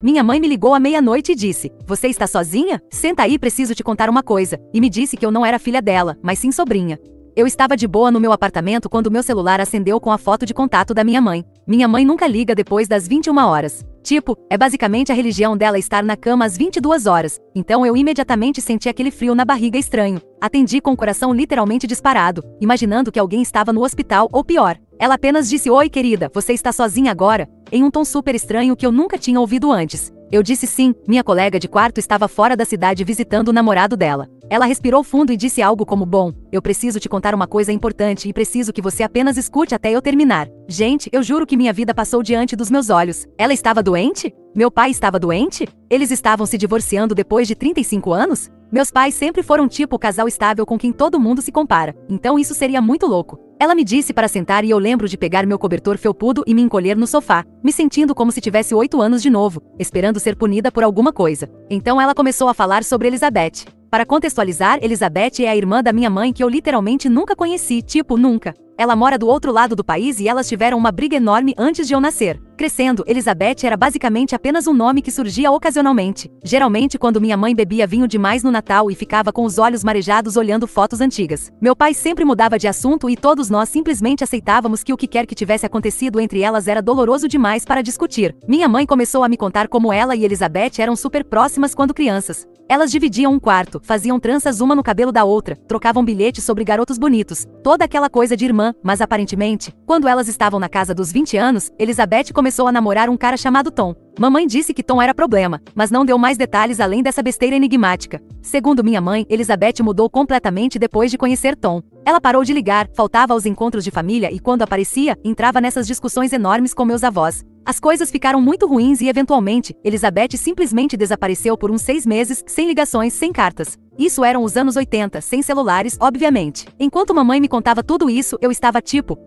Minha mãe me ligou à meia-noite e disse: "Você está sozinha? Senta aí, preciso te contar uma coisa." E me disse que eu não era filha dela, mas sim sobrinha. Eu estava de boa no meu apartamento quando meu celular acendeu com a foto de contato da minha mãe. Minha mãe nunca liga depois das 21 horas. Tipo, é basicamente a religião dela estar na cama às 22 horas. Então eu imediatamente senti aquele frio na barriga estranho. Atendi com o coração literalmente disparado, imaginando que alguém estava no hospital ou pior. Ela apenas disse: "Oi, querida, você está sozinha agora?" Em um tom super estranho que eu nunca tinha ouvido antes. Eu disse sim. Minha colega de quarto estava fora da cidade visitando o namorado dela. Ela respirou fundo e disse algo como: "Bom, eu preciso te contar uma coisa importante e preciso que você apenas escute até eu terminar." Gente, eu juro que minha vida passou diante dos meus olhos. Ela estava doente? Meu pai estava doente? Eles estavam se divorciando depois de 35 anos? Meus pais sempre foram tipo o casal estável com quem todo mundo se compara, então isso seria muito louco. Ela me disse para sentar e eu lembro de pegar meu cobertor felpudo e me encolher no sofá, me sentindo como se tivesse 8 anos de novo, esperando ser punida por alguma coisa. Então ela começou a falar sobre Elizabeth. Para contextualizar, Elizabeth é a irmã da minha mãe que eu literalmente nunca conheci, tipo nunca. Ela mora do outro lado do país e elas tiveram uma briga enorme antes de eu nascer. Crescendo, Elizabeth era basicamente apenas um nome que surgia ocasionalmente. Geralmente quando minha mãe bebia vinho demais no Natal e ficava com os olhos marejados olhando fotos antigas. Meu pai sempre mudava de assunto e todos nós simplesmente aceitávamos que o que quer que tivesse acontecido entre elas era doloroso demais para discutir. Minha mãe começou a me contar como ela e Elizabeth eram super próximas quando crianças. Elas dividiam um quarto, faziam tranças uma no cabelo da outra, trocavam bilhetes sobre garotos bonitos, toda aquela coisa de irmã, mas aparentemente, quando elas estavam na casa dos 20 anos, Elizabeth começou a namorar um cara chamado Tom. Mamãe disse que Tom era problema, mas não deu mais detalhes além dessa besteira enigmática. Segundo minha mãe, Elizabeth mudou completamente depois de conhecer Tom. Ela parou de ligar, faltava aos encontros de família e quando aparecia, entrava nessas discussões enormes com meus avós. As coisas ficaram muito ruins e eventualmente, Elizabeth simplesmente desapareceu por uns 6 meses, sem ligações, sem cartas. Isso eram os anos 80, sem celulares, obviamente. Enquanto mamãe me contava tudo isso, eu estava tipo,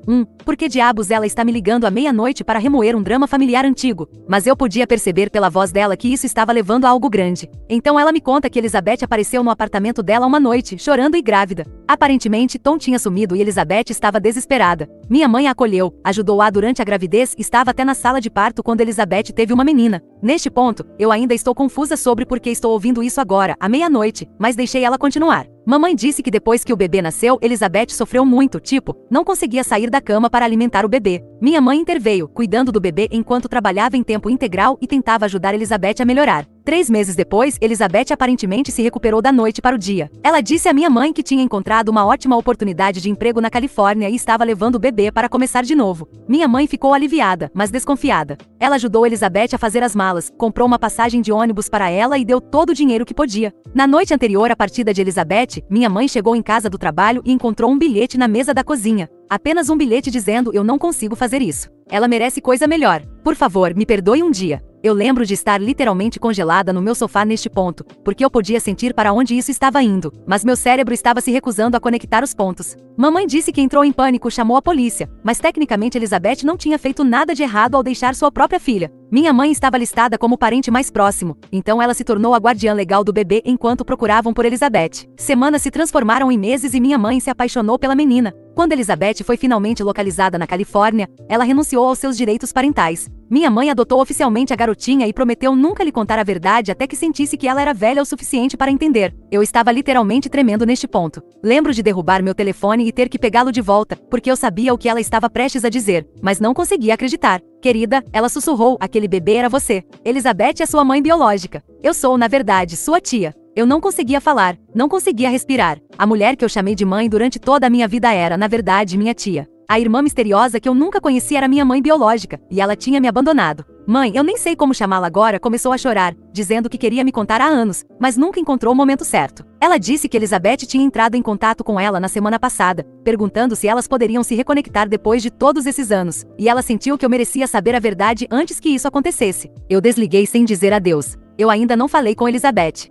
por que diabos ela está me ligando à meia-noite para remoer um drama familiar antigo? Mas eu podia perceber pela voz dela que isso estava levando a algo grande. Então ela me conta que Elizabeth apareceu no apartamento dela uma noite, chorando e grávida. Aparentemente, Tom tinha sumido e Elizabeth estava desesperada. Minha mãe a acolheu, ajudou-a durante a gravidez e estava até na sala de parto quando Elizabeth teve uma menina. Neste ponto, eu ainda estou confusa sobre por que estou ouvindo isso agora, à meia-noite, mas deixei ela continuar. Mamãe disse que depois que o bebê nasceu, Elizabeth sofreu muito, tipo, não conseguia sair da cama para alimentar o bebê. Minha mãe interveio, cuidando do bebê enquanto trabalhava em tempo integral e tentava ajudar Elizabeth a melhorar. 3 meses depois, Elizabeth aparentemente se recuperou da noite para o dia. Ela disse à minha mãe que tinha encontrado uma ótima oportunidade de emprego na Califórnia e estava levando o bebê para começar de novo. Minha mãe ficou aliviada, mas desconfiada. Ela ajudou Elizabeth a fazer as malas, comprou uma passagem de ônibus para ela e deu todo o dinheiro que podia. Na noite anterior à partida de Elizabeth, minha mãe chegou em casa do trabalho e encontrou um bilhete na mesa da cozinha. Apenas um bilhete dizendo: "Eu não consigo fazer isso. Ela merece coisa melhor. Por favor, me perdoe um dia." Eu lembro de estar literalmente congelada no meu sofá neste ponto, porque eu podia sentir para onde isso estava indo, mas meu cérebro estava se recusando a conectar os pontos. Mamãe disse que entrou em pânico e chamou a polícia, mas tecnicamente Elizabeth não tinha feito nada de errado ao deixar sua própria filha. Minha mãe estava listada como parente mais próximo, então ela se tornou a guardiã legal do bebê enquanto procuravam por Elizabeth. Semanas se transformaram em meses e minha mãe se apaixonou pela menina. Quando Elizabeth foi finalmente localizada na Califórnia, ela renunciou aos seus direitos parentais. Minha mãe adotou oficialmente a garotinha e prometeu nunca lhe contar a verdade até que sentisse que ela era velha o suficiente para entender. Eu estava literalmente tremendo neste ponto. Lembro de derrubar meu telefone e ter que pegá-lo de volta, porque eu sabia o que ela estava prestes a dizer, mas não conseguia acreditar. "Querida," ela sussurrou, "aquele bebê era você. Elizabeth é sua mãe biológica. Eu sou, na verdade, sua tia." Eu não conseguia falar, não conseguia respirar. A mulher que eu chamei de mãe durante toda a minha vida era, na verdade, minha tia. A irmã misteriosa que eu nunca conheci era minha mãe biológica, e ela tinha me abandonado. Mãe, eu nem sei como chamá-la agora, começou a chorar, dizendo que queria me contar há anos, mas nunca encontrou o momento certo. Ela disse que Elizabeth tinha entrado em contato com ela na semana passada, perguntando se elas poderiam se reconectar depois de todos esses anos, e ela sentiu que eu merecia saber a verdade antes que isso acontecesse. Eu desliguei sem dizer adeus. Eu ainda não falei com Elizabeth.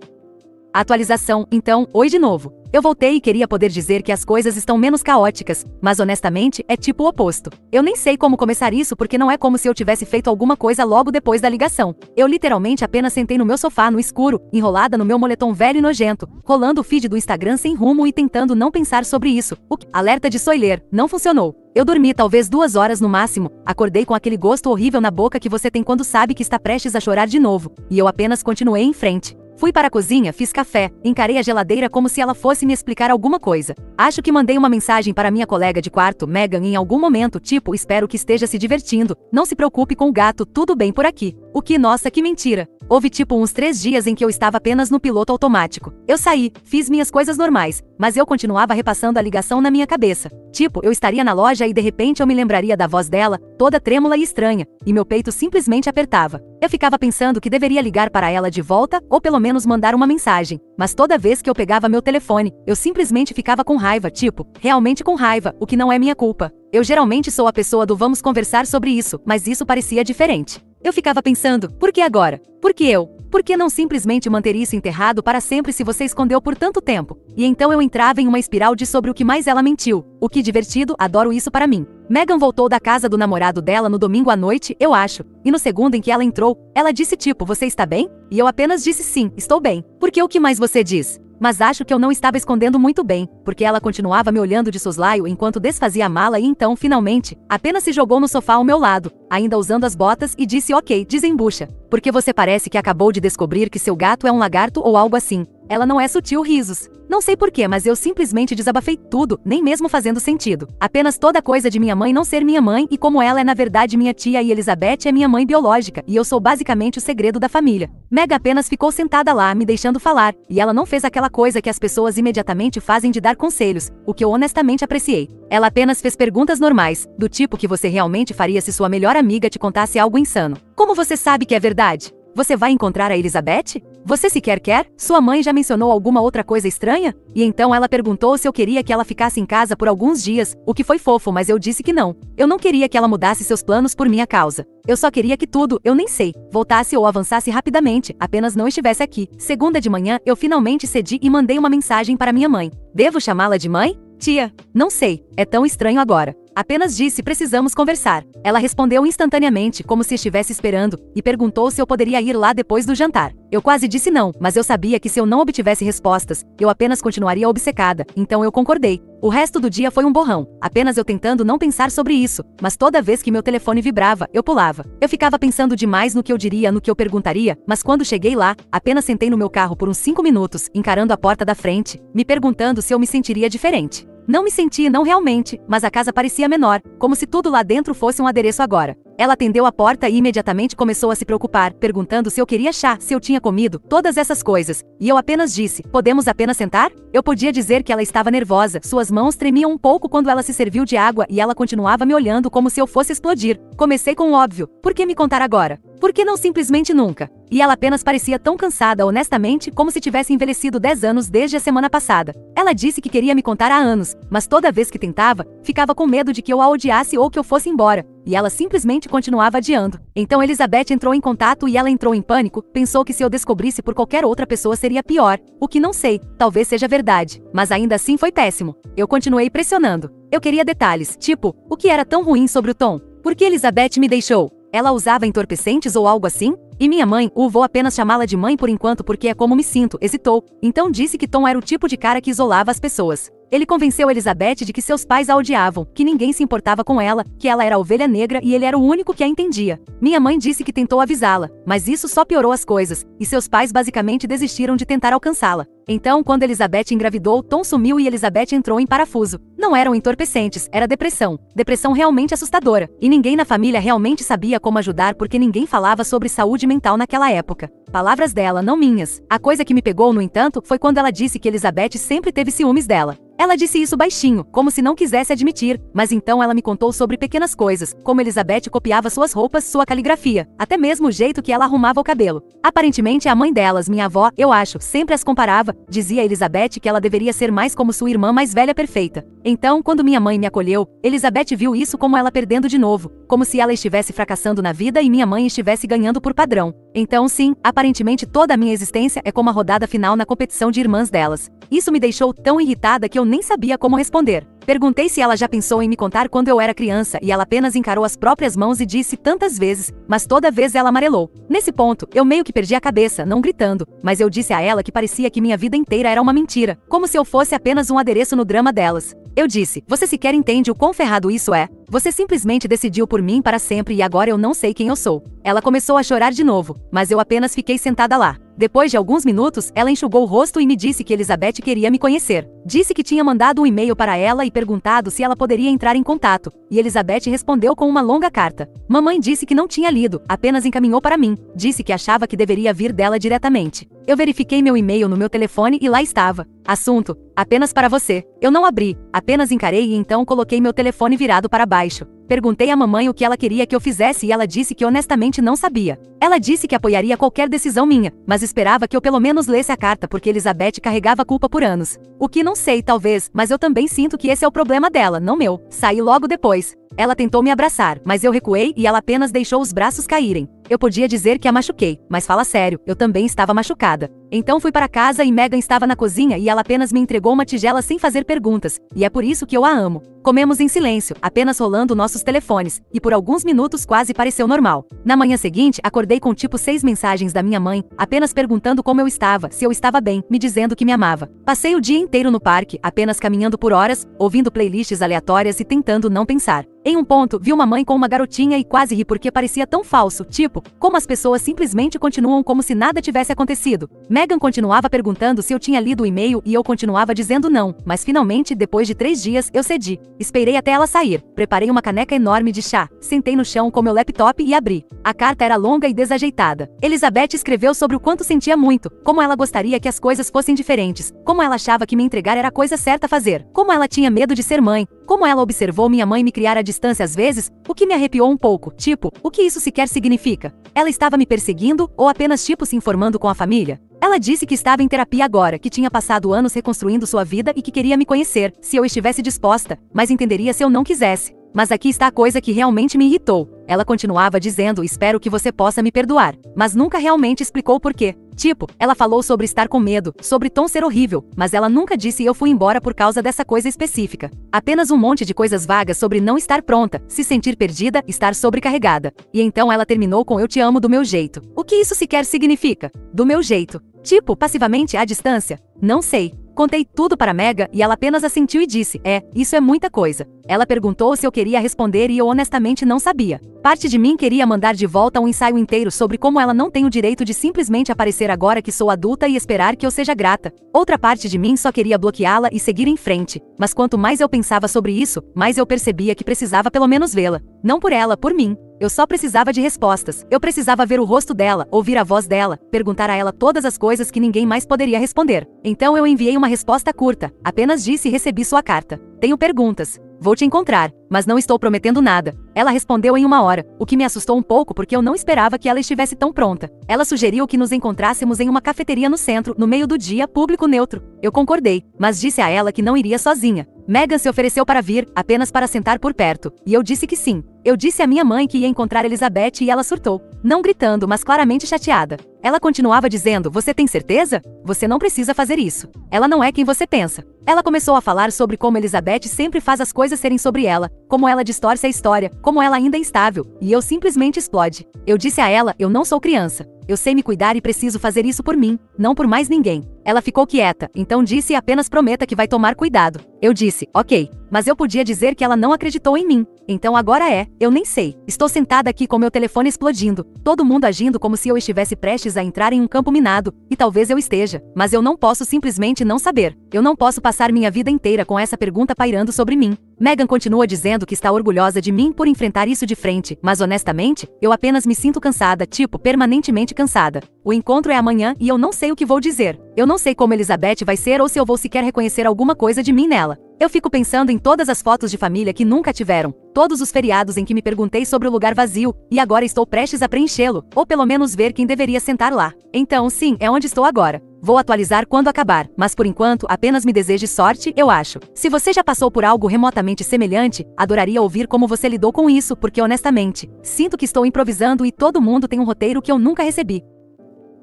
Atualização, então, oi de novo. Eu voltei e queria poder dizer que as coisas estão menos caóticas, mas honestamente, é tipo o oposto. Eu nem sei como começar isso porque não é como se eu tivesse feito alguma coisa logo depois da ligação. Eu literalmente apenas sentei no meu sofá no escuro, enrolada no meu moletom velho e nojento, rolando o feed do Instagram sem rumo e tentando não pensar sobre isso. Alerta de spoiler, não funcionou. Eu dormi talvez 2 horas no máximo, acordei com aquele gosto horrível na boca que você tem quando sabe que está prestes a chorar de novo, e eu apenas continuei em frente. Fui para a cozinha, fiz café, encarei a geladeira como se ela fosse me explicar alguma coisa. Acho que mandei uma mensagem para minha colega de quarto, Megan, em algum momento, tipo, espero que esteja se divertindo, não se preocupe com o gato, tudo bem por aqui. O que, nossa, que mentira. Houve tipo uns 3 dias em que eu estava apenas no piloto automático. Eu saí, fiz minhas coisas normais, mas eu continuava repassando a ligação na minha cabeça. Tipo, eu estaria na loja e de repente eu me lembraria da voz dela, toda trêmula e estranha, e meu peito simplesmente apertava. Eu ficava pensando que deveria ligar para ela de volta, ou pelo menos mandar uma mensagem, mas toda vez que eu pegava meu telefone, eu simplesmente ficava com raiva, tipo, realmente com raiva, o que não é minha culpa. Eu geralmente sou a pessoa do vamos conversar sobre isso, mas isso parecia diferente. Eu ficava pensando, por que agora? Por que eu? Por que não simplesmente manter isso enterrado para sempre se você escondeu por tanto tempo? E então eu entrava em uma espiral de sobre o que mais ela mentiu. O que divertido, adoro isso para mim. Megan voltou da casa do namorado dela no domingo à noite, eu acho. E no segundo em que ela entrou, ela disse tipo, você está bem? E eu apenas disse sim, estou bem. Porque o que mais você diz? Mas acho que eu não estava escondendo muito bem, porque ela continuava me olhando de soslaio enquanto desfazia a mala e então, finalmente, apenas se jogou no sofá ao meu lado, ainda usando as botas e disse ok, desembucha. Porque você parece que acabou de descobrir que seu gato é um lagarto ou algo assim. Ela não é sutil, risos. Não sei porquê, mas eu simplesmente desabafei tudo, nem mesmo fazendo sentido. Apenas toda coisa de minha mãe não ser minha mãe e como ela é na verdade minha tia e Elizabeth é minha mãe biológica e eu sou basicamente o segredo da família. Meg apenas ficou sentada lá, me deixando falar, e ela não fez aquela coisa que as pessoas imediatamente fazem de dar conselhos, o que eu honestamente apreciei. Ela apenas fez perguntas normais, do tipo que você realmente faria se sua melhor amiga te contasse algo insano. Como você sabe que é verdade? Você vai encontrar a Elizabeth? Você sequer quer? Sua mãe já mencionou alguma outra coisa estranha? E então ela perguntou se eu queria que ela ficasse em casa por alguns dias, o que foi fofo, mas eu disse que não. Eu não queria que ela mudasse seus planos por minha causa. Eu só queria que tudo, eu nem sei, voltasse ou avançasse rapidamente, apenas não estivesse aqui. Segunda de manhã, eu finalmente cedi e mandei uma mensagem para minha mãe. Devo chamá-la de mãe? Tia, não sei, é tão estranho agora. Apenas disse precisamos conversar. Ela respondeu instantaneamente, como se estivesse esperando, e perguntou se eu poderia ir lá depois do jantar. Eu quase disse não, mas eu sabia que se eu não obtivesse respostas, eu apenas continuaria obcecada, então eu concordei. O resto do dia foi um borrão, apenas eu tentando não pensar sobre isso, mas toda vez que meu telefone vibrava, eu pulava. Eu ficava pensando demais no que eu diria, no que eu perguntaria, mas quando cheguei lá, apenas sentei no meu carro por uns 5 minutos, encarando a porta da frente, me perguntando se eu me sentiria diferente. Não me senti, não realmente, mas a casa parecia menor, como se tudo lá dentro fosse um adereço agora. Ela atendeu a porta e imediatamente começou a se preocupar, perguntando se eu queria chá, se eu tinha comido, todas essas coisas. E eu apenas disse, podemos apenas sentar? Eu podia dizer que ela estava nervosa, suas mãos tremiam um pouco quando ela se serviu de água e ela continuava me olhando como se eu fosse explodir. Comecei com o óbvio, por que me contar agora? Por que não simplesmente nunca? E ela apenas parecia tão cansada honestamente como se tivesse envelhecido 10 anos desde a semana passada. Ela disse que queria me contar há anos, mas toda vez que tentava, ficava com medo de que eu a odiasse ou que eu fosse embora. E ela simplesmente continuava adiando. Então Elizabeth entrou em contato e ela entrou em pânico, pensou que se eu descobrisse por qualquer outra pessoa seria pior. O que não sei, talvez seja verdade. Mas ainda assim foi péssimo. Eu continuei pressionando. Eu queria detalhes, tipo, o que era tão ruim sobre o Tom? Por que Elizabeth me deixou? Ela usava entorpecentes ou algo assim? E minha mãe, vou apenas chamá-la de mãe por enquanto porque é como me sinto, hesitou. Então disse que Tom era o tipo de cara que isolava as pessoas. Ele convenceu Elizabeth de que seus pais a odiavam, que ninguém se importava com ela, que ela era a ovelha negra e ele era o único que a entendia. Minha mãe disse que tentou avisá-la, mas isso só piorou as coisas, e seus pais basicamente desistiram de tentar alcançá-la. Então, quando Elizabeth engravidou, Tom sumiu e Elizabeth entrou em parafuso. Não eram entorpecentes, era depressão. Depressão realmente assustadora. E ninguém na família realmente sabia como ajudar porque ninguém falava sobre saúde mental naquela época. Palavras dela, não minhas. A coisa que me pegou, no entanto, foi quando ela disse que Elizabeth sempre teve ciúmes dela. Ela disse isso baixinho, como se não quisesse admitir, mas então ela me contou sobre pequenas coisas, como Elizabeth copiava suas roupas, sua caligrafia, até mesmo o jeito que ela arrumava o cabelo. Aparentemente a mãe delas, minha avó, eu acho, sempre as comparava, dizia Elizabeth que ela deveria ser mais como sua irmã mais velha perfeita. Então, quando minha mãe me acolheu, Elizabeth viu isso como ela perdendo de novo, como se ela estivesse fracassando na vida e minha mãe estivesse ganhando por padrão. Então sim, aparentemente toda a minha existência é como a rodada final na competição de irmãs delas. Isso me deixou tão irritada que eu nem sabia como responder. Perguntei se ela já pensou em me contar quando eu era criança e ela apenas encarou as próprias mãos e disse tantas vezes, mas toda vez ela amarelou. Nesse ponto, eu meio que perdi a cabeça, não gritando, mas eu disse a ela que parecia que minha vida inteira era uma mentira, como se eu fosse apenas um adereço no drama delas. Eu disse, você sequer entende o quão ferrado isso é? Você simplesmente decidiu por mim para sempre e agora eu não sei quem eu sou. Ela começou a chorar de novo, mas eu apenas fiquei sentada lá. Depois de alguns minutos, ela enxugou o rosto e me disse que Elizabeth queria me conhecer. Disse que tinha mandado um e-mail para ela e perguntado se ela poderia entrar em contato, e Elizabeth respondeu com uma longa carta. Mamãe disse que não tinha lido, apenas encaminhou para mim. Disse que achava que deveria vir dela diretamente. Eu verifiquei meu e-mail no meu telefone e lá estava. Assunto: apenas para você. Eu não abri, apenas encarei e então coloquei meu telefone virado para baixo. Perguntei à mamãe o que ela queria que eu fizesse e ela disse que honestamente não sabia. Ela disse que apoiaria qualquer decisão minha, mas esperava que eu pelo menos lesse a carta porque Elizabeth carregava a culpa por anos. O que não sei, talvez, mas eu também sinto que esse é o problema dela, não meu. Saí logo depois. Ela tentou me abraçar, mas eu recuei e ela apenas deixou os braços caírem. Eu podia dizer que a machuquei, mas fala sério, eu também estava machucada. Então fui para casa e Megan estava na cozinha e ela apenas me entregou uma tigela sem fazer perguntas, e é por isso que eu a amo. Comemos em silêncio, apenas rolando nossos telefones, e por alguns minutos quase pareceu normal. Na manhã seguinte, acordei com tipo 6 mensagens da minha mãe, apenas perguntando como eu estava, se eu estava bem, me dizendo que me amava. Passei o dia inteiro no parque, apenas caminhando por horas, ouvindo playlists aleatórias e tentando não pensar. Em um ponto, vi uma mãe com uma garotinha e quase ri porque parecia tão falso, tipo, como as pessoas simplesmente continuam como se nada tivesse acontecido. Megan continuava perguntando se eu tinha lido o e-mail e eu continuava dizendo não, mas finalmente, depois de 3 dias, eu cedi. Esperei até ela sair, preparei uma caneca enorme de chá, sentei no chão com meu laptop e abri. A carta era longa e desajeitada. Elizabeth escreveu sobre o quanto sentia muito, como ela gostaria que as coisas fossem diferentes, como ela achava que me entregar era a coisa certa a fazer, como ela tinha medo de ser mãe, como ela observou minha mãe me criar à distância às vezes, o que me arrepiou um pouco, tipo, o que isso sequer significa? Ela estava me perseguindo ou apenas tipo se informando com a família? Ela disse que estava em terapia agora, que tinha passado anos reconstruindo sua vida e que queria me conhecer, se eu estivesse disposta, mas entenderia se eu não quisesse. Mas aqui está a coisa que realmente me irritou. Ela continuava dizendo, espero que você possa me perdoar, mas nunca realmente explicou por quê. Tipo, ela falou sobre estar com medo, sobre Tom ser horrível, mas ela nunca disse eu fui embora por causa dessa coisa específica. Apenas um monte de coisas vagas sobre não estar pronta, se sentir perdida, estar sobrecarregada. E então ela terminou com eu te amo do meu jeito. O que isso sequer significa? Do meu jeito. Tipo, passivamente à distância? Não sei. Contei tudo para Mega e ela apenas assentiu e disse, isso é muita coisa. Ela perguntou se eu queria responder e eu honestamente não sabia. Parte de mim queria mandar de volta um ensaio inteiro sobre como ela não tem o direito de simplesmente aparecer agora que sou adulta e esperar que eu seja grata. Outra parte de mim só queria bloqueá-la e seguir em frente. Mas quanto mais eu pensava sobre isso, mais eu percebia que precisava pelo menos vê-la. Não por ela, por mim. Eu só precisava de respostas. Eu precisava ver o rosto dela, ouvir a voz dela, perguntar a ela todas as coisas que ninguém mais poderia responder. Então eu enviei uma resposta curta. Apenas disse e recebi sua carta. Tenho perguntas. Vou te encontrar, mas não estou prometendo nada. Ela respondeu em 1 hora, o que me assustou um pouco porque eu não esperava que ela estivesse tão pronta. Ela sugeriu que nos encontrássemos em uma cafeteria no centro, no meio do dia, público neutro. Eu concordei, mas disse a ela que não iria sozinha. Megan se ofereceu para vir, apenas para sentar por perto, e eu disse que sim. Eu disse à minha mãe que ia encontrar Elizabeth e ela surtou. Não gritando, mas claramente chateada. Ela continuava dizendo, você tem certeza? Você não precisa fazer isso. Ela não é quem você pensa. Ela começou a falar sobre como Elizabeth sempre faz as coisas serem sobre ela, como ela distorce a história, como ela ainda é instável, e eu simplesmente explode. Eu disse a ela, eu não sou criança. Eu sei me cuidar e preciso fazer isso por mim, não por mais ninguém. Ela ficou quieta, então disse apenas prometa que vai tomar cuidado. Eu disse, ok, mas eu podia dizer que ela não acreditou em mim. Então agora eu nem sei. Estou sentada aqui com meu telefone explodindo, todo mundo agindo como se eu estivesse prestes a entrar em um campo minado, e talvez eu esteja, mas eu não posso simplesmente não saber. Eu não posso passar minha vida inteira com essa pergunta pairando sobre mim. Megan continua dizendo que está orgulhosa de mim por enfrentar isso de frente, mas honestamente, eu apenas me sinto cansada, tipo, permanentemente cansada. O encontro é amanhã e eu não sei o que vou dizer. Eu não sei como Elizabeth vai ser ou se eu vou sequer reconhecer alguma coisa de mim nela. Eu fico pensando em todas as fotos de família que nunca tiveram, todos os feriados em que me perguntei sobre o lugar vazio, e agora estou prestes a preenchê-lo, ou pelo menos ver quem deveria sentar lá. Então, sim, é onde estou agora. Vou atualizar quando acabar, mas por enquanto apenas me deseje sorte, eu acho. Se você já passou por algo remotamente semelhante, adoraria ouvir como você lidou com isso, porque honestamente, sinto que estou improvisando e todo mundo tem um roteiro que eu nunca recebi.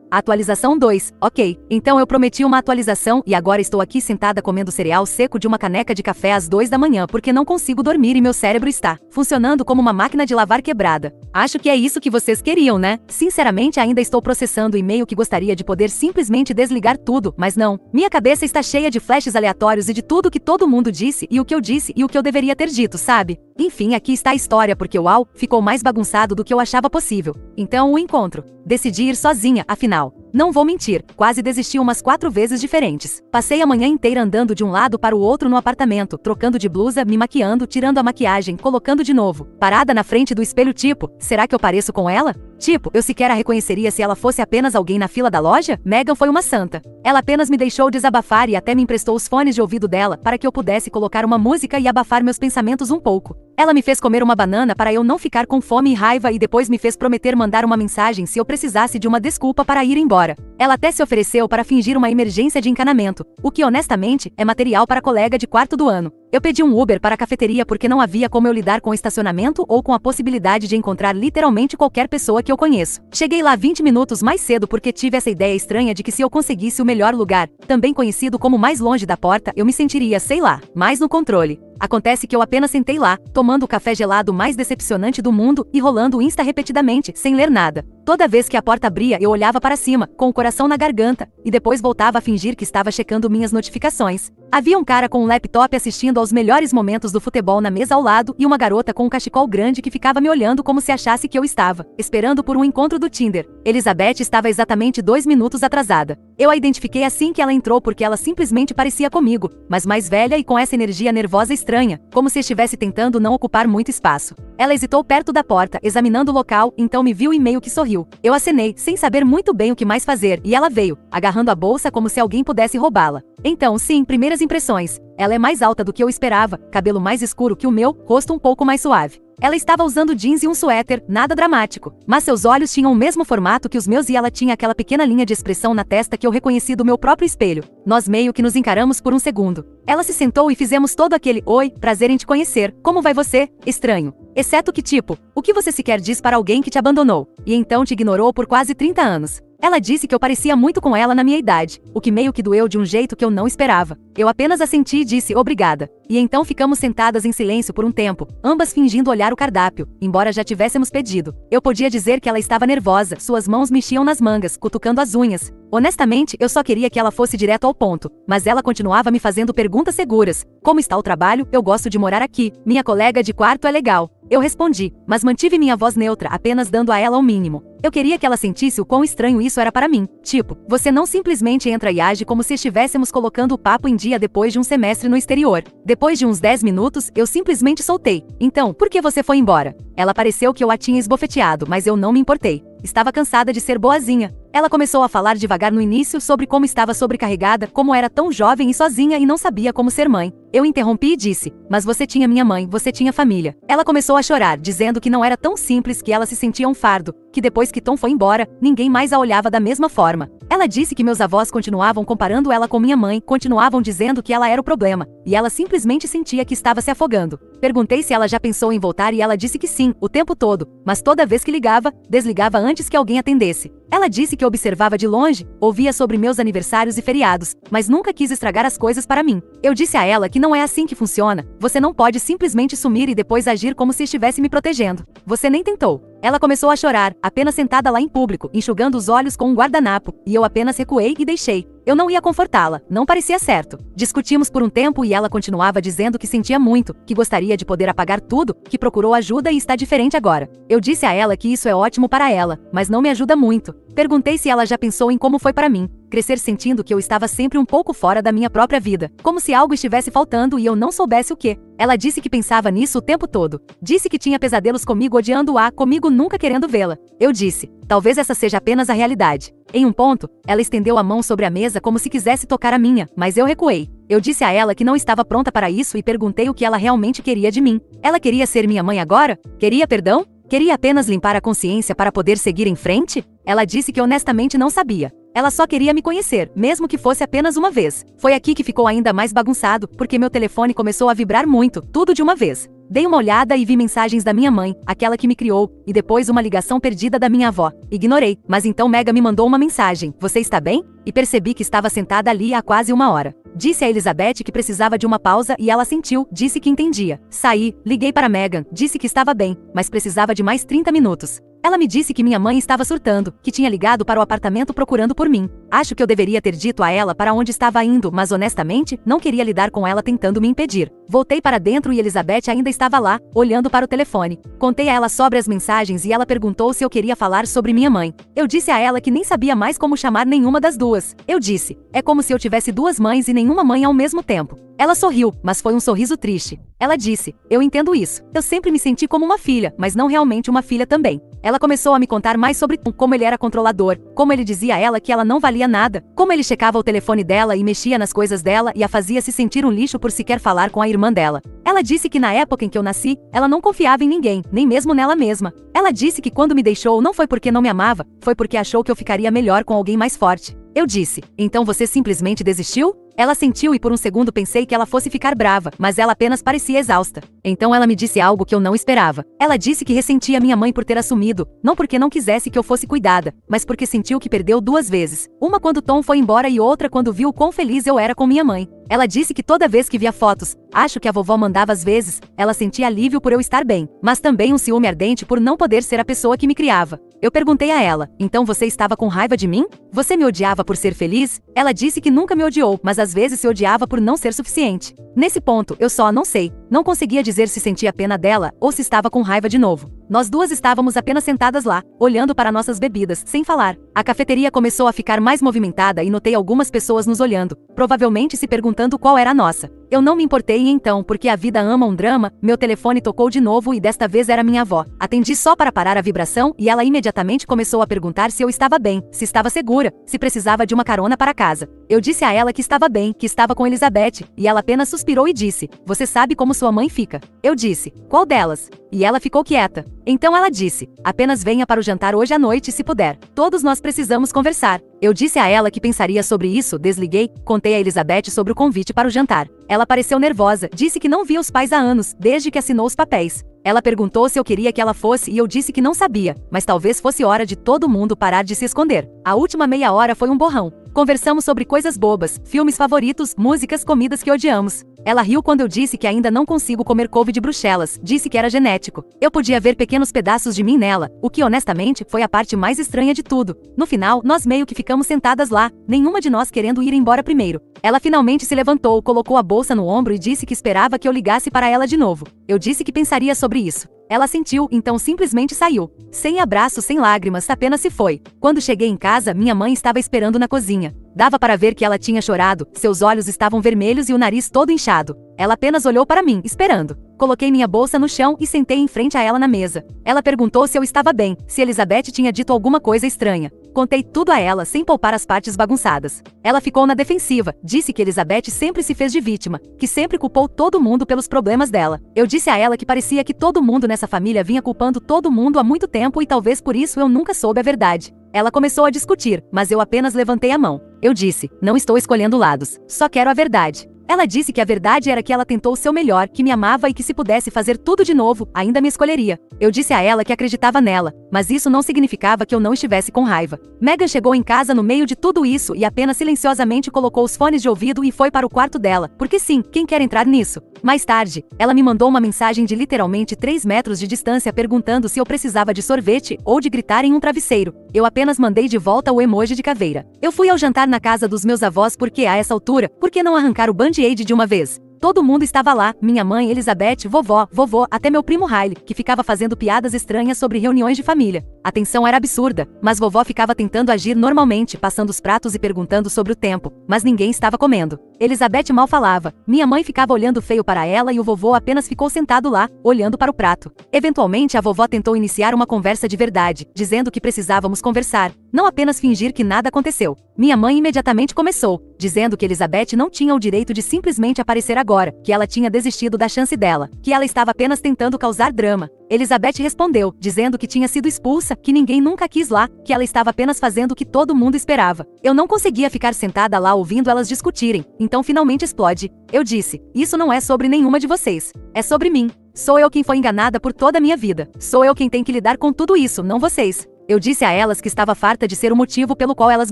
Atualização 2. Ok, então eu prometi uma atualização e agora estou aqui sentada comendo cereal seco de uma caneca de café às 2 da manhã porque não consigo dormir e meu cérebro está funcionando como uma máquina de lavar quebrada. Acho que é isso que vocês queriam, né? Sinceramente, ainda estou processando o e-mail que gostaria de poder simplesmente desligar tudo, mas não. Minha cabeça está cheia de flashes aleatórios e de tudo que todo mundo disse e o que eu disse e o que eu deveria ter dito, sabe? Enfim, aqui está a história porque uau, ficou mais bagunçado do que eu achava possível. Então, o encontro. Decidi ir sozinha, afinal. Não vou mentir, quase desisti umas 4 vezes diferentes. Passei a manhã inteira andando de um lado para o outro no apartamento, trocando de blusa, me maquiando, tirando a maquiagem, colocando de novo. Parada na frente do espelho tipo, será que eu pareço com ela? Tipo, eu sequer a reconheceria se ela fosse apenas alguém na fila da loja? Megan foi uma santa. Ela apenas me deixou desabafar e até me emprestou os fones de ouvido dela para que eu pudesse colocar uma música e abafar meus pensamentos um pouco. Ela me fez comer uma banana para eu não ficar com fome e raiva e depois me fez prometer mandar uma mensagem se eu precisasse de uma desculpa para ir embora. Ela até se ofereceu para fingir uma emergência de encanamento, o que honestamente é material para colega de quarto do ano. Eu pedi um Uber para a cafeteria porque não havia como eu lidar com o estacionamento ou com a possibilidade de encontrar literalmente qualquer pessoa que eu conheço. Cheguei lá 20 minutos mais cedo porque tive essa ideia estranha de que se eu conseguisse o melhor lugar, também conhecido como mais longe da porta, eu me sentiria, sei lá, mais no controle. Acontece que eu apenas sentei lá, tomando o café gelado mais decepcionante do mundo e rolando o Insta repetidamente, sem ler nada. Toda vez que a porta abria eu olhava para cima, com o coração na garganta, e depois voltava a fingir que estava checando minhas notificações. Havia um cara com um laptop assistindo aos melhores momentos do futebol na mesa ao lado e uma garota com um cachecol grande que ficava me olhando como se achasse que eu estava esperando por um encontro do Tinder. Elizabeth estava exatamente 2 minutos atrasada. Eu a identifiquei assim que ela entrou porque ela simplesmente parecia comigo, mas mais velha e com essa energia nervosa estranha, como se estivesse tentando não ocupar muito espaço. Ela hesitou perto da porta, examinando o local, então me viu e meio que sorriu. Eu acenei, sem saber muito bem o que mais fazer, e ela veio, agarrando a bolsa como se alguém pudesse roubá-la. Então, sim, primeiras impressões. Ela é mais alta do que eu esperava, cabelo mais escuro que o meu, rosto um pouco mais suave. Ela estava usando jeans e um suéter, nada dramático, mas seus olhos tinham o mesmo formato que os meus e ela tinha aquela pequena linha de expressão na testa que eu reconheci do meu próprio espelho. Nós meio que nos encaramos por um segundo. Ela se sentou e fizemos todo aquele "Oi, prazer em te conhecer, como vai você?" estranho. Exceto que tipo, o que você sequer diz para alguém que te abandonou, e então te ignorou por quase 30 anos. Ela disse que eu parecia muito com ela na minha idade, o que meio que doeu de um jeito que eu não esperava. Eu apenas assenti e disse obrigada. E então ficamos sentadas em silêncio por um tempo, ambas fingindo olhar o cardápio, embora já tivéssemos pedido. Eu podia dizer que ela estava nervosa, suas mãos mexiam nas mangas, cutucando as unhas. Honestamente, eu só queria que ela fosse direto ao ponto, mas ela continuava me fazendo perguntas seguras. Como está o trabalho? Eu gosto de morar aqui. Minha colega de quarto é legal. Eu respondi, mas mantive minha voz neutra, apenas dando a ela o mínimo. Eu queria que ela sentisse o quão estranho isso era para mim. Tipo, você não simplesmente entra e age como se estivéssemos colocando o papo em dia depois de um semestre no exterior. Depois de uns 10 minutos, eu simplesmente soltei. Então, por que você foi embora? Ela pareceu que eu a tinha esbofeteado, mas eu não me importei. Estava cansada de ser boazinha. Ela começou a falar devagar no início sobre como estava sobrecarregada, como era tão jovem e sozinha e não sabia como ser mãe. Eu interrompi e disse, mas você tinha minha mãe, você tinha família. Ela começou a chorar, dizendo que não era tão simples, que ela se sentia um fardo, que depois que Tom foi embora, ninguém mais a olhava da mesma forma. Ela disse que meus avós continuavam comparando ela com minha mãe, continuavam dizendo que ela era o problema, e ela simplesmente sentia que estava se afogando. Perguntei se ela já pensou em voltar e ela disse que sim, o tempo todo, mas toda vez que ligava, desligava antes que alguém atendesse. Ela disse que observava de longe, ouvia sobre meus aniversários e feriados, mas nunca quis estragar as coisas para mim. Eu disse a ela que não é assim que funciona, você não pode simplesmente sumir e depois agir como se estivesse me protegendo. Você nem tentou. Ela começou a chorar, apenas sentada lá em público, enxugando os olhos com um guardanapo, e eu apenas recuei e deixei. Eu não ia confortá-la, não parecia certo. Discutimos por um tempo e ela continuava dizendo que sentia muito, que gostaria de poder apagar tudo, que procurou ajuda e está diferente agora. Eu disse a ela que isso é ótimo para ela, mas não me ajuda muito. Perguntei se ela já pensou em como foi para mim crescer sentindo que eu estava sempre um pouco fora da minha própria vida, como se algo estivesse faltando e eu não soubesse o que. Ela disse que pensava nisso o tempo todo. Disse que tinha pesadelos comigo odiando-a, comigo nunca querendo vê-la. Eu disse, talvez essa seja apenas a realidade. Em um ponto, ela estendeu a mão sobre a mesa como se quisesse tocar a minha, mas eu recuei. Eu disse a ela que não estava pronta para isso e perguntei o que ela realmente queria de mim. Ela queria ser minha mãe agora? Queria perdão? Queria apenas limpar a consciência para poder seguir em frente? Ela disse que honestamente não sabia. Ela só queria me conhecer, mesmo que fosse apenas uma vez. Foi aqui que ficou ainda mais bagunçado, porque meu telefone começou a vibrar muito, tudo de uma vez. Dei uma olhada e vi mensagens da minha mãe, aquela que me criou, e depois uma ligação perdida da minha avó. Ignorei, mas então Mega me mandou uma mensagem: "Você está bem?" E percebi que estava sentada ali há quase uma hora. Disse a Elizabeth que precisava de uma pausa e ela sentiu, disse que entendia. Saí, liguei para Megan, disse que estava bem, mas precisava de mais 30 minutos. Ela me disse que minha mãe estava surtando, que tinha ligado para o apartamento procurando por mim. Acho que eu deveria ter dito a ela para onde estava indo, mas honestamente, não queria lidar com ela tentando me impedir. Voltei para dentro e Elizabeth ainda estava lá, olhando para o telefone. Contei a ela sobre as mensagens e ela perguntou se eu queria falar sobre minha mãe. Eu disse a ela que nem sabia mais como chamar nenhuma das duas. Eu disse, é como se eu tivesse duas mães e nenhuma mãe ao mesmo tempo. Ela sorriu, mas foi um sorriso triste. Ela disse, eu entendo isso. Eu sempre me senti como uma filha, mas não realmente uma filha também. Ela começou a me contar mais sobre como ele era controlador, como ele dizia a ela que ela não valia nada, como ele checava o telefone dela e mexia nas coisas dela e a fazia se sentir um lixo por sequer falar com a irmã dela. Ela disse que na época em que eu nasci, ela não confiava em ninguém, nem mesmo nela mesma. Ela disse que quando me deixou não foi porque não me amava, foi porque achou que eu ficaria melhor com alguém mais forte. Eu disse, então você simplesmente desistiu? Ela sentiu e por um segundo pensei que ela fosse ficar brava, mas ela apenas parecia exausta. Então ela me disse algo que eu não esperava. Ela disse que ressentia minha mãe por ter assumido, não porque não quisesse que eu fosse cuidada, mas porque sentiu que perdeu duas vezes. Uma quando Tom foi embora e outra quando viu o quão feliz eu era com minha mãe. Ela disse que toda vez que via fotos, acho que a vovó mandava às vezes, ela sentia alívio por eu estar bem, mas também um ciúme ardente por não poder ser a pessoa que me criava. Eu perguntei a ela, então você estava com raiva de mim? Você me odiava por ser feliz? Ela disse que nunca me odiou, mas às vezes se odiava por não ser suficiente. Nesse ponto, eu só não sei. Não conseguia dizer se sentia pena dela ou se estava com raiva de novo. Nós duas estávamos apenas sentadas lá, olhando para nossas bebidas, sem falar. A cafeteria começou a ficar mais movimentada e notei algumas pessoas nos olhando, provavelmente se perguntando qual era a nossa. Eu não me importei e então, porque a vida ama um drama, meu telefone tocou de novo e desta vez era minha avó. Atendi só para parar a vibração e ela imediatamente começou a perguntar se eu estava bem, se estava segura, se precisava de uma carona para casa. Eu disse a ela que estava bem, que estava com Elizabeth, e ela apenas suspirou e disse, você sabe como sua mãe fica. Eu disse, qual delas? E ela ficou quieta. Então ela disse, apenas venha para o jantar hoje à noite se puder. Todos nós precisamos conversar. Eu disse a ela que pensaria sobre isso, desliguei, contei a Elizabeth sobre o convite para o jantar. Ela pareceu nervosa, disse que não via os pais há anos, desde que assinou os papéis. Ela perguntou se eu queria que ela fosse e eu disse que não sabia, mas talvez fosse hora de todo mundo parar de se esconder. A última meia hora foi um borrão. Conversamos sobre coisas bobas, filmes favoritos, músicas, comidas que odiamos. Ela riu quando eu disse que ainda não consigo comer couve de Bruxelas, disse que era genético. Eu podia ver pequenos pedaços de mim nela, o que honestamente foi a parte mais estranha de tudo. No final, nós meio que ficamos sentadas lá, nenhuma de nós querendo ir embora primeiro. Ela finalmente se levantou, colocou a bolsa no ombro e disse que esperava que eu ligasse para ela de novo. Eu disse que pensaria sobre isso. Ela sentiu, então simplesmente saiu. Sem abraço, sem lágrimas, apenas se foi. Quando cheguei em casa, minha mãe estava esperando na cozinha. Dava para ver que ela tinha chorado, seus olhos estavam vermelhos e o nariz todo inchado. Ela apenas olhou para mim, esperando. Coloquei minha bolsa no chão e sentei em frente a ela na mesa. Ela perguntou se eu estava bem, se Elizabeth tinha dito alguma coisa estranha. Contei tudo a ela sem poupar as partes bagunçadas. Ela ficou na defensiva, disse que Elizabeth sempre se fez de vítima, que sempre culpou todo mundo pelos problemas dela. Eu disse a ela que parecia que todo mundo nessa família vinha culpando todo mundo há muito tempo e talvez por isso eu nunca soube a verdade. Ela começou a discutir, mas eu apenas levantei a mão. Eu disse, não estou escolhendo lados, só quero a verdade. Ela disse que a verdade era que ela tentou o seu melhor, que me amava e que se pudesse fazer tudo de novo, ainda me escolheria. Eu disse a ela que acreditava nela, mas isso não significava que eu não estivesse com raiva. Megan chegou em casa no meio de tudo isso e apenas silenciosamente colocou os fones de ouvido e foi para o quarto dela, porque sim, quem quer entrar nisso? Mais tarde, ela me mandou uma mensagem de literalmente 3 metros de distância perguntando se eu precisava de sorvete ou de gritar em um travesseiro. Eu apenas mandei de volta o emoji de caveira. Eu fui ao jantar na casa dos meus avós porque a essa altura, por que não arrancar o band-aid de uma vez? Todo mundo estava lá, minha mãe, Elizabeth, vovó, vovô, até meu primo Riley, que ficava fazendo piadas estranhas sobre reuniões de família. A tensão era absurda, mas vovó ficava tentando agir normalmente, passando os pratos e perguntando sobre o tempo, mas ninguém estava comendo. Elizabeth mal falava, minha mãe ficava olhando feio para ela e o vovô apenas ficou sentado lá, olhando para o prato. Eventualmente a vovó tentou iniciar uma conversa de verdade, dizendo que precisávamos conversar, não apenas fingir que nada aconteceu. Minha mãe imediatamente começou, dizendo que Elizabeth não tinha o direito de simplesmente aparecer agora, que ela tinha desistido da chance dela, que ela estava apenas tentando causar drama. Elizabeth respondeu, dizendo que tinha sido expulsa, que ninguém nunca quis lá, que ela estava apenas fazendo o que todo mundo esperava. Eu não conseguia ficar sentada lá ouvindo elas discutirem, então finalmente explode. Eu disse, isso não é sobre nenhuma de vocês, é sobre mim. Sou eu quem foi enganada por toda a minha vida. Sou eu quem tem que lidar com tudo isso, não vocês. Eu disse a elas que estava farta de ser o motivo pelo qual elas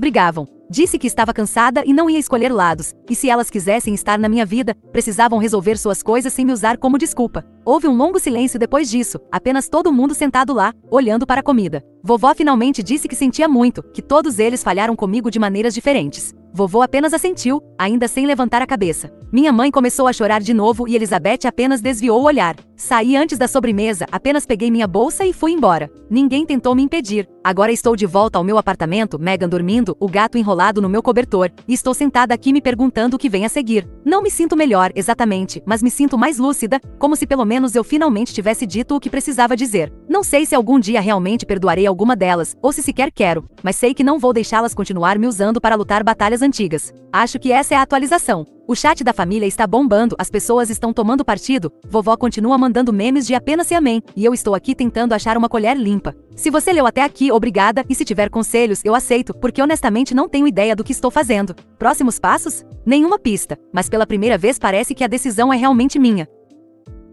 brigavam. Disse que estava cansada e não ia escolher lados, e se elas quisessem estar na minha vida, precisavam resolver suas coisas sem me usar como desculpa. Houve um longo silêncio depois disso, apenas todo mundo sentado lá, olhando para a comida. Vovó finalmente disse que sentia muito, que todos eles falharam comigo de maneiras diferentes. Vovô apenas assentiu, ainda sem levantar a cabeça. Minha mãe começou a chorar de novo e Elizabeth apenas desviou o olhar. Saí antes da sobremesa, apenas peguei minha bolsa e fui embora. Ninguém tentou me impedir. Agora estou de volta ao meu apartamento, Megan dormindo, o gato enrolado no meu cobertor, e estou sentada aqui me perguntando o que vem a seguir. Não me sinto melhor, exatamente, mas me sinto mais lúcida, como se pelo menos eu finalmente tivesse dito o que precisava dizer. Não sei se algum dia realmente perdoarei alguma delas, ou se sequer quero, mas sei que não vou deixá-las continuar me usando para lutar batalhas antigas. Acho que essa é a atualização. O chat da família está bombando, as pessoas estão tomando partido, vovó continua mandando memes de apenas se amém, e eu estou aqui tentando achar uma colher limpa. Se você leu até aqui, obrigada, e se tiver conselhos, eu aceito, porque honestamente não tenho ideia do que estou fazendo. Próximos passos? Nenhuma pista, mas pela primeira vez parece que a decisão é realmente minha.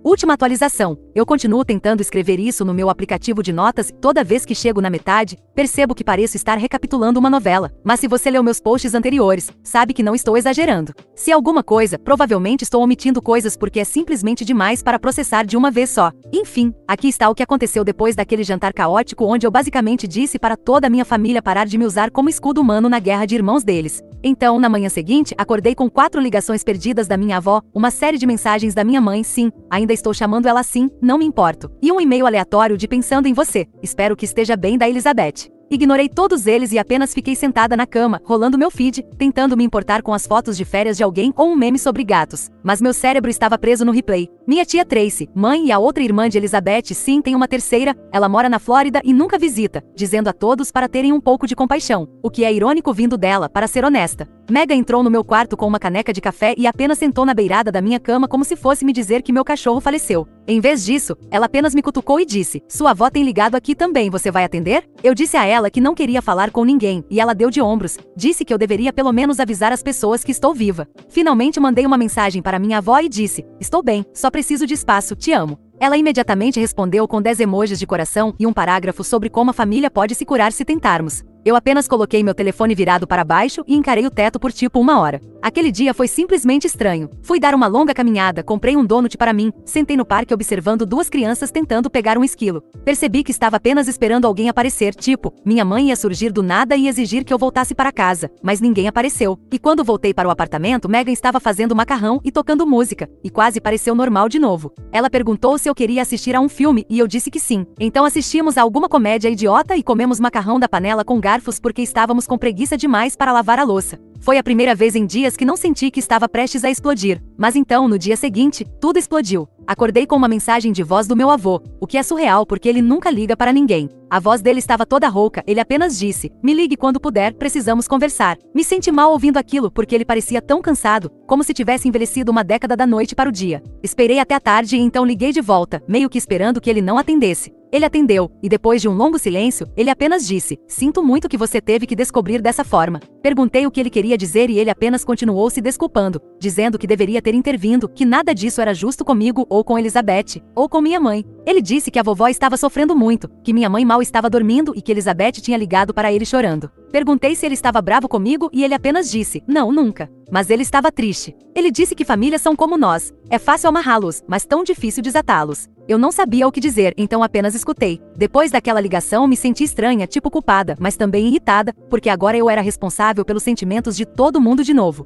Última atualização. Eu continuo tentando escrever isso no meu aplicativo de notas e toda vez que chego na metade, percebo que pareço estar recapitulando uma novela. Mas se você leu meus posts anteriores, sabe que não estou exagerando. Se alguma coisa, provavelmente estou omitindo coisas porque é simplesmente demais para processar de uma vez só. Enfim, aqui está o que aconteceu depois daquele jantar caótico onde eu basicamente disse para toda a minha família parar de me usar como escudo humano na guerra de irmãos deles. Então, na manhã seguinte, acordei com 4 ligações perdidas da minha avó, uma série de mensagens da minha mãe, sim, ainda estou chamando ela assim, não me importo, e um e-mail aleatório de pensando em você, espero que esteja bem da Elizabeth. Ignorei todos eles e apenas fiquei sentada na cama, rolando meu feed, tentando me importar com as fotos de férias de alguém ou um meme sobre gatos. Mas meu cérebro estava preso no replay. Minha tia Tracy, mãe e a outra irmã de Elizabeth, sim, tem uma terceira, ela mora na Flórida e nunca visita, dizendo a todos para terem um pouco de compaixão, o que é irônico vindo dela, para ser honesta. Mega entrou no meu quarto com uma caneca de café e apenas sentou na beirada da minha cama como se fosse me dizer que meu cachorro faleceu. Em vez disso, ela apenas me cutucou e disse, sua avó tem ligado aqui também, você vai atender? Eu disse a ela que não queria falar com ninguém, e ela deu de ombros, disse que eu deveria pelo menos avisar as pessoas que estou viva. Finalmente mandei uma mensagem para minha avó e disse, estou bem, só preciso de espaço, te amo. Ela imediatamente respondeu com 10 emojis de coração e um parágrafo sobre como a família pode se curar se tentarmos. Eu apenas coloquei meu telefone virado para baixo e encarei o teto por tipo 1 hora. Aquele dia foi simplesmente estranho. Fui dar uma longa caminhada, comprei um donut para mim, sentei no parque observando 2 crianças tentando pegar um esquilo. Percebi que estava apenas esperando alguém aparecer, tipo, minha mãe ia surgir do nada e exigir que eu voltasse para casa, mas ninguém apareceu. E quando voltei para o apartamento, Megan estava fazendo macarrão e tocando música, e quase pareceu normal de novo. Ela perguntou se eu queria assistir a um filme e eu disse que sim. Então assistimos a alguma comédia idiota e comemos macarrão da panela com garfos porque estávamos com preguiça demais para lavar a louça. Foi a primeira vez em dias que não senti que estava prestes a explodir. Mas então, no dia seguinte, tudo explodiu. Acordei com uma mensagem de voz do meu avô, o que é surreal porque ele nunca liga para ninguém. A voz dele estava toda rouca, ele apenas disse, me ligue quando puder, precisamos conversar. Me senti mal ouvindo aquilo porque ele parecia tão cansado, como se tivesse envelhecido uma década da noite para o dia. Esperei até a tarde e então liguei de volta, meio que esperando que ele não atendesse. Ele atendeu, e depois de um longo silêncio, ele apenas disse, sinto muito que você teve que descobrir dessa forma. Perguntei o que ele queria dizer e ele apenas continuou se desculpando, dizendo que deveria ter intervindo, que nada disso era justo comigo ou com Elizabeth, ou com minha mãe. Ele disse que a vovó estava sofrendo muito, que minha mãe mal estava dormindo e que Elizabeth tinha ligado para ele chorando. Perguntei se ele estava bravo comigo e ele apenas disse, não, nunca. Mas ele estava triste. Ele disse que famílias são como nós. É fácil amarrá-los, mas tão difícil desatá-los. Eu não sabia o que dizer, então apenas escutei. Depois daquela ligação me senti estranha, tipo culpada, mas também irritada, porque agora eu era responsável pelos sentimentos de todo mundo de novo.